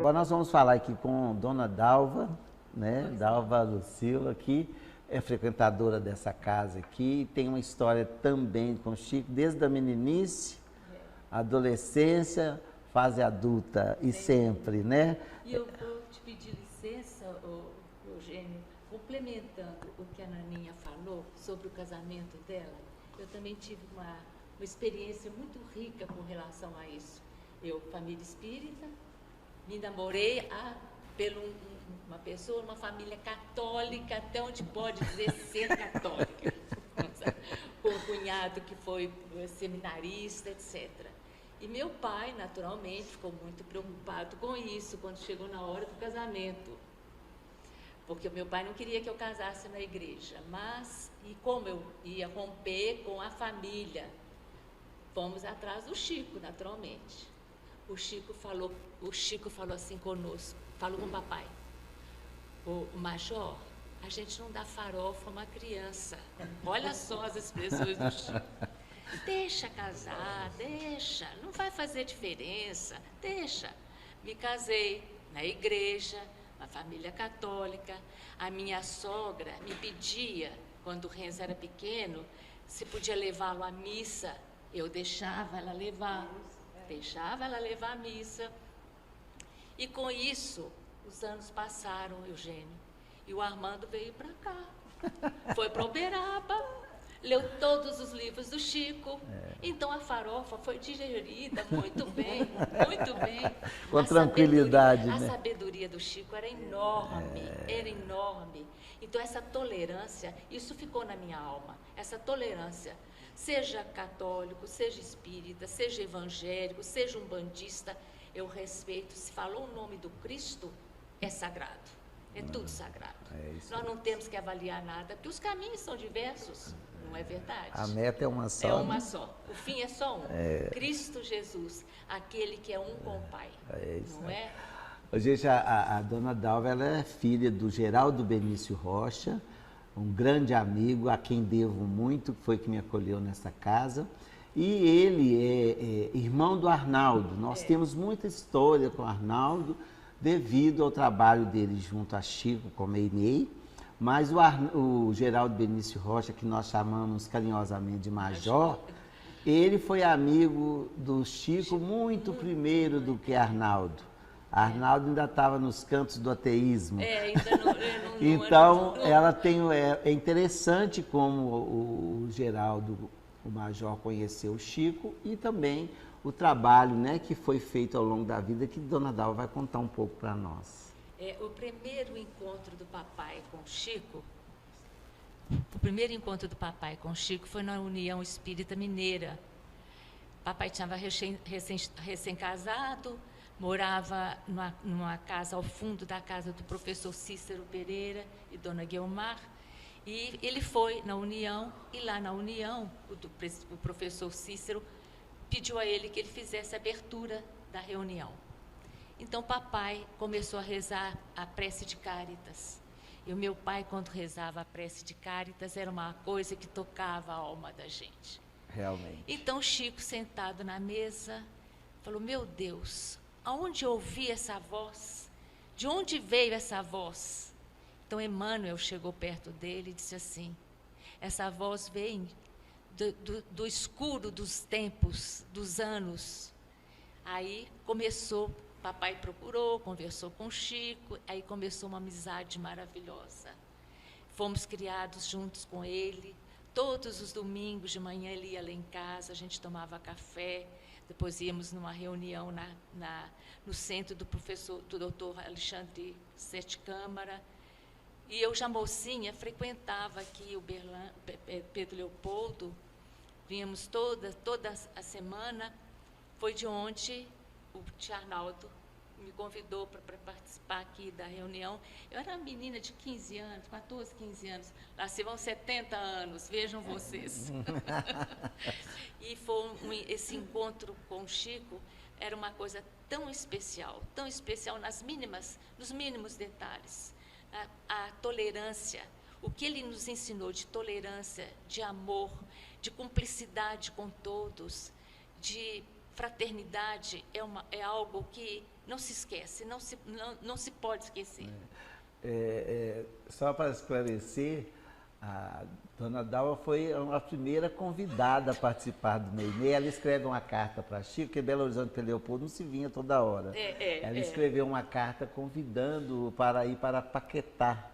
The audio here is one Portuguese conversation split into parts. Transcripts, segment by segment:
Agora nós vamos falar aqui com Dona Dalva, né? Dalva Lucila, que é frequentadora dessa casa aqui, tem uma história também com o Chico, desde a meninice, adolescência, fase adulta e sempre, né? E eu vou te pedir licença, Eugênio, complementando o que a Naninha falou sobre o casamento dela, eu também tive uma experiência muito rica com relação a isso. Eu, família espírita, me namorei uma pessoa, uma família católica, até onde pode dizer ser católica, com um cunhado que foi seminarista, etc. E meu pai, naturalmente, ficou muito preocupado com isso quando chegou na hora do casamento, porque o meu pai não queria que eu casasse na igreja, mas, e como eu ia romper com a família, fomos atrás do Chico, naturalmente. O Chico falou assim conosco, falou com o papai: o Major, a gente não dá farofa a uma criança. Olha só as expressões do Chico. Deixa casar, deixa, não vai fazer diferença, deixa. Me casei na igreja, uma família católica. A minha sogra me pedia, quando o Renzo era pequeno, se podia levá-lo à missa. Eu deixava ela levar a missa. E com isso, os anos passaram, Eugênio, e o Armando veio para cá. Foi para Uberaba, leu todos os livros do Chico. Então a farofa foi digerida muito bem, muito bem. Com tranquilidade, A né? sabedoria do Chico era enorme, era enorme. Então essa tolerância, isso ficou na minha alma, essa tolerância. Seja católico, seja espírita, seja evangélico, seja umbandista, eu respeito. Se falou o nome do Cristo, é sagrado. É tudo sagrado. Nós não temos que avaliar nada, porque os caminhos são diversos, não é verdade? A meta é uma só. É uma só. O fim é só um. Cristo Jesus, aquele que é um com o Pai. Não é? Gente, a Dona Dalva, ela é filha do Geraldo Benício Rocha, um grande amigo a quem devo muito, que foi que me acolheu nessa casa. E ele é irmão do Arnaldo. Nós temos muita história com o Arnaldo, devido ao trabalho dele junto a Chico, como Einei. Mas o Geraldo Benício Rocha, que nós chamamos carinhosamente de Major, ele foi amigo do Chico muito primeiro do que Arnaldo. Arnaldo ainda estava nos cantos do ateísmo. Ainda não. Então, ela tem, é interessante como o Geraldo, o Major, conheceu o Chico e também o trabalho, né, que foi feito ao longo da vida, que Dona Dalva vai contar um pouco para nós. O primeiro encontro do papai com o Chico, foi na União Espírita Mineira. Papai estava recém-casado, morava numa casa ao fundo da casa do professor Cícero Pereira e Dona Guiomar, e ele foi na União, e lá na União, o professor Cícero pediu a ele que ele fizesse a abertura da reunião. Então, papai começou a rezar a prece de Cáritas. E o meu pai, quando rezava a prece de Cáritas, era uma coisa que tocava a alma da gente. Realmente. Então, Chico, sentado na mesa, falou: meu Deus, aonde eu ouvi essa voz? De onde veio essa voz? Então, Emmanuel chegou perto dele e disse assim: essa voz vem do escuro dos tempos, dos anos. Aí começou, papai procurou, conversou com Chico, aí começou uma amizade maravilhosa. Fomos criados juntos com ele. Todos os domingos de manhã ele ia lá em casa, a gente tomava café, depois íamos numa reunião no centro do doutor Alexandre Sete Câmara. E eu, já mocinha, frequentava aqui o Pedro Leopoldo, vínhamos toda a semana. Foi de onde o tio Arnaldo me convidou para participar aqui da reunião. Eu era uma menina de 15 anos, 14, 15 anos. Lá se vão 70 anos, vejam vocês. E esse encontro com o Chico era uma coisa tão especial nos mínimos detalhes. A tolerância, o que ele nos ensinou de tolerância, de amor, de cumplicidade com todos, de fraternidade, é algo que não se esquece, não se pode esquecer. Só para esclarecer, a dona Dalva foi a primeira convidada a participar do Meimei. Ela escreve uma carta para Chico, porque Belo Horizonte e Leopoldo não se vinha toda hora. Ela escreveu uma carta convidando-o para ir para Paquetá,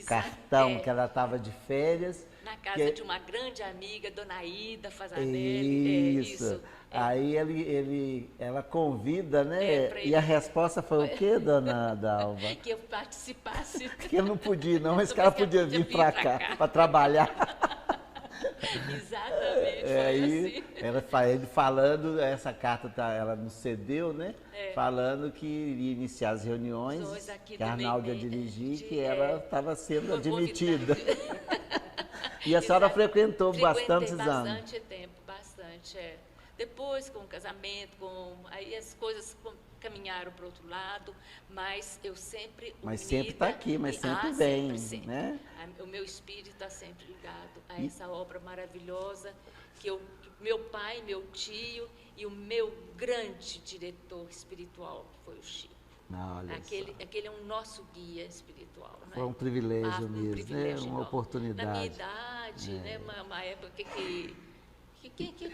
cartão que ela estava de férias. Na casa de uma grande amiga, Dona Ida Fazanelli. Isso. Aí ela convida, né? E a resposta foi o quê, dona Dalva? Que eu participasse. Que eu não podia, não, mas que ela podia vir para cá, para trabalhar. Exatamente, aí, assim. Ele falando, essa carta ela nos cedeu, né? Falando que iria iniciar as reuniões, que a Arnaldo ia dirigir, que ela estava sendo admitida. E a senhora frequentou bastantes anos. Bastante tempo, bastante, Depois, com o casamento, aí as coisas caminharam para o outro lado, mas eu sempre Mas sempre está aqui, mas sempre bem, sempre. Né? O meu espírito está sempre ligado a essa obra maravilhosa que meu pai, meu tio e o meu grande diretor espiritual, que foi o Chico. Aquele é um nosso guia espiritual. Foi um privilégio mesmo, né? Uma oportunidade. Na minha idade, né? Uma época que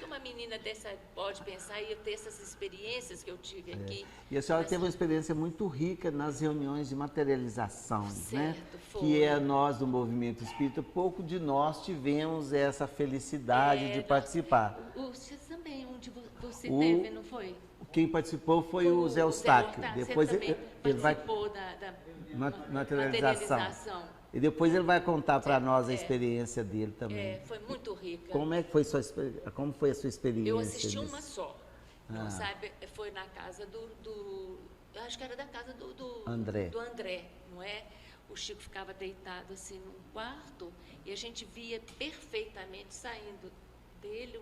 uma menina dessa pode pensar e eu ter essas experiências que eu tive aqui. E a senhora teve uma experiência muito rica nas reuniões de materialização, né? Foi. Que nós do movimento espírita, pouco de nós tivemos essa felicidade de participar. Você também, onde você teve, não foi? Quem participou foi o Zé Eustáquio. Depois ele participou da materialização. E depois ele vai contar para nós a experiência dele também. Foi muito rica. Como foi a sua experiência? Eu assisti uma só. Não sabe? Foi na casa eu acho que era da casa do André. Do André, não é? O Chico ficava deitado assim num quarto e a gente via perfeitamente saindo dele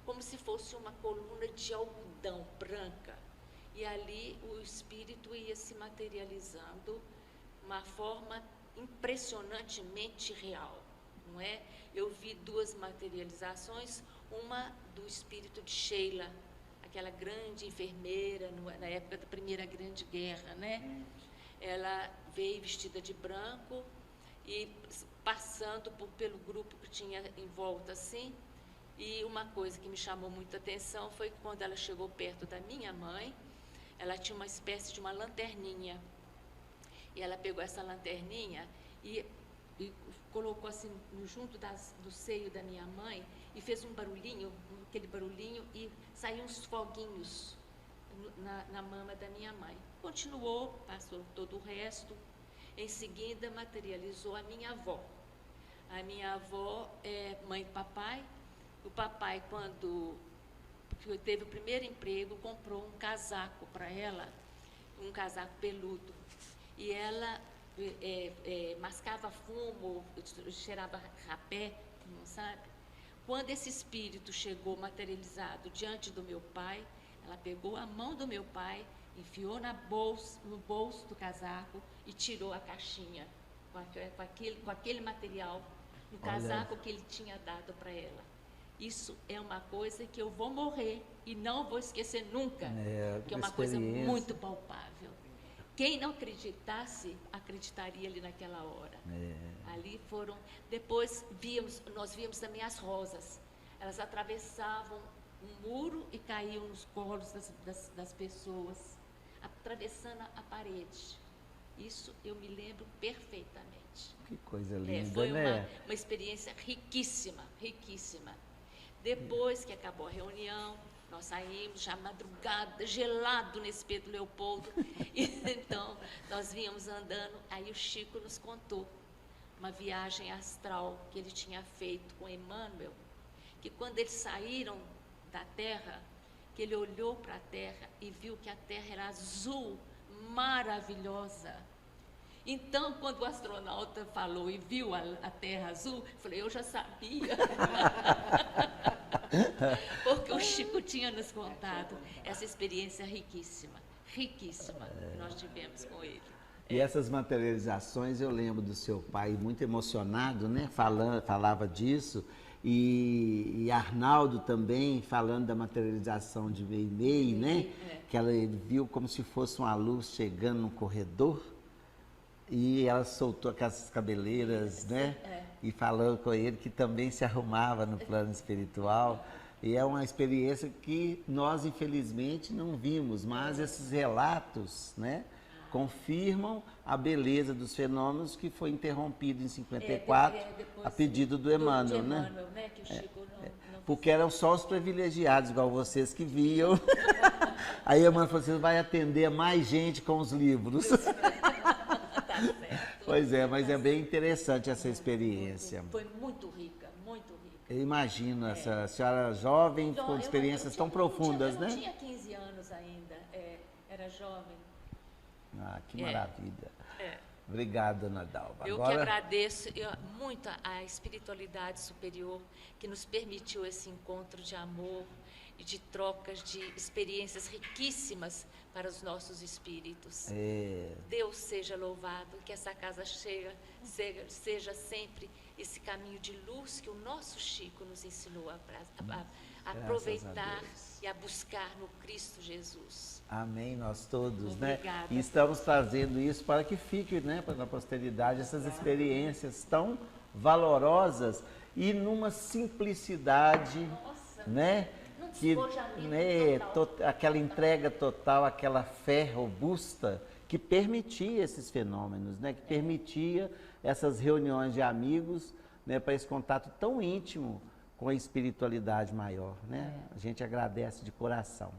como se fosse uma coluna de algodão branca. E ali o espírito ia se materializando uma forma impressionantemente real, não é? Eu vi duas materializações, uma do espírito de Sheila, aquela grande enfermeira na época da Primeira Grande Guerra, né? Ela veio vestida de branco e passando pelo grupo que tinha em volta assim. E uma coisa que me chamou muita atenção foi que quando ela chegou perto da minha mãe, ela tinha uma espécie de uma lanterninha. E ela pegou essa lanterninha e colocou assim junto do seio da minha mãe e fez um barulhinho, aquele barulhinho, e saíam uns foguinhos na mama da minha mãe. Continuou, passou todo o resto. Em seguida, materializou a minha avó. A minha avó é mãe do papai. O papai, quando teve o primeiro emprego, comprou um casaco para ela, um casaco peludo. E ela mascava fumo, cheirava rapé, não sabe? Quando esse espírito chegou materializado diante do meu pai, ela pegou a mão do meu pai, enfiou no bolso do casaco e tirou a caixinha com aquele material, no casaco que ele tinha dado para ela. Isso é uma coisa que eu vou morrer e não vou esquecer nunca, que é uma coisa muito palpável. Quem não acreditasse, acreditaria ali naquela hora. Ali foram... Depois nós víamos também as rosas. Elas atravessavam um muro e caíam nos colos das pessoas, atravessando a parede. Isso eu me lembro perfeitamente. Que coisa linda, foi né? Uma experiência riquíssima, riquíssima. Depois que acabou a reunião, nós saímos já madrugada, gelado nesse Pedro Leopoldo. E então, nós vínhamos andando, aí o Chico nos contou uma viagem astral que ele tinha feito com Emmanuel, que quando eles saíram da Terra, que ele olhou para a Terra e viu que a Terra era azul, maravilhosa. Então, quando o astronauta falou e viu a Terra azul, eu falei, eu já sabia. Porque o Chico tinha nos contado essa experiência riquíssima, riquíssima, que nós tivemos com ele. E essas materializações, eu lembro do seu pai muito emocionado, né? Falava disso, E Arnaldo também, falando da materialização de Meimei, né? Que ele viu como se fosse uma luz chegando no corredor e ela soltou aquelas cabeleiras, né? E falou com ele que também se arrumava no plano espiritual. E é uma experiência que nós, infelizmente, não vimos, mas esses relatos, né? Confirmam a beleza dos fenômenos que foi interrompido em 54 a pedido do Emmanuel, né? Que o Chico não Porque eram só os privilegiados, igual vocês que viam. Aí a mãe falou assim, vai atender mais gente com os livros. Tá certo. Pois é, mas é bem interessante essa experiência. Foi muito rica, muito rica. Eu imagino essa senhora jovem com experiências tão profundas, né? Eu tinha 15 anos ainda, era jovem. Ah, que maravilha. Obrigado, dona Dalva. Eu que agradeço muito a espiritualidade superior que nos permitiu esse encontro de amor e de trocas de experiências riquíssimas para os nossos espíritos. Deus seja louvado, que essa casa seja sempre esse caminho de luz que o nosso Chico nos ensinou a aproveitar e a buscar no Cristo Jesus. Amém, nós todos, Obrigada. né? E estamos trazendo isso para que fique, né, para a posteridade, essas experiências tão valorosas e numa simplicidade, né? Que, né, aquela entrega total, aquela fé robusta que permitia esses fenômenos, né? Que permitia essas reuniões de amigos, né, para esse contato tão íntimo com a espiritualidade maior, né? A gente agradece de coração.